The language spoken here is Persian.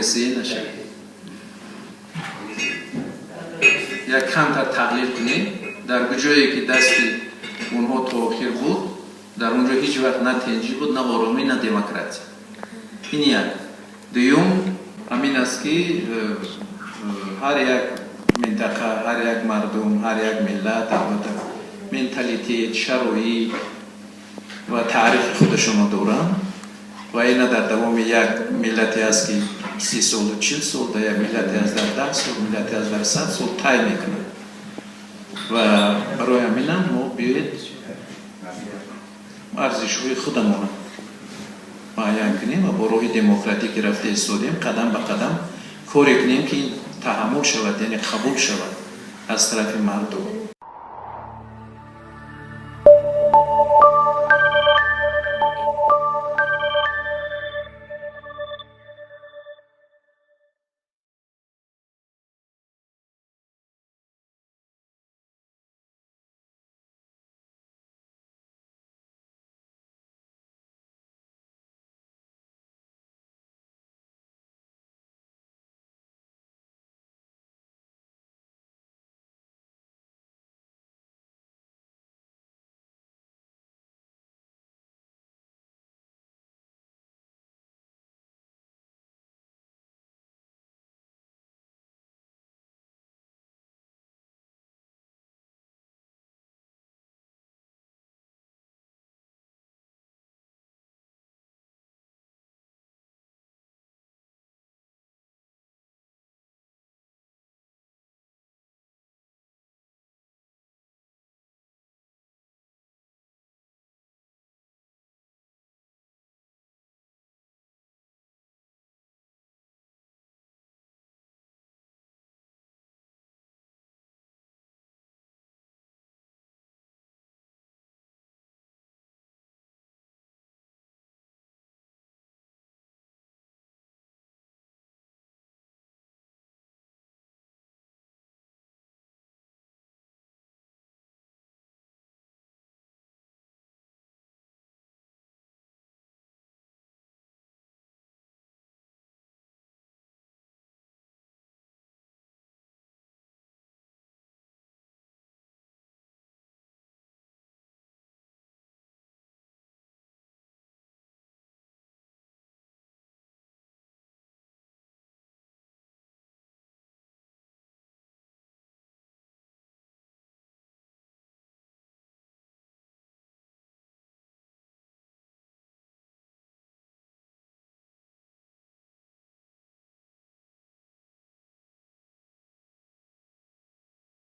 توسعه نشود. یک کمتر تحلیل کنیم در جایی که دست اونها تاخیر بود، در اونجا هیچ وقت نه تنجی بود، نه آرامی، نه دموکراسی. این یک. دوم همین است که هر یک منطقه، هر یک مردم، هر یک ملت منتالیتی، شرایط و تاریخ خودشون دارن و این در دوام یک ملتی است که 30 سال و 40 سال، در یک ملتی است در 10 سال، ملتی است در 100 سال طی میکنه. و برای همین ما بیاید ارزش‌های خودمون معین کنیم و با راه دموکراتیک رفته ایستادیم، قدم به قدم کاری کنیم که این تحمل شود، یعنی قبول شود از طرف مردم.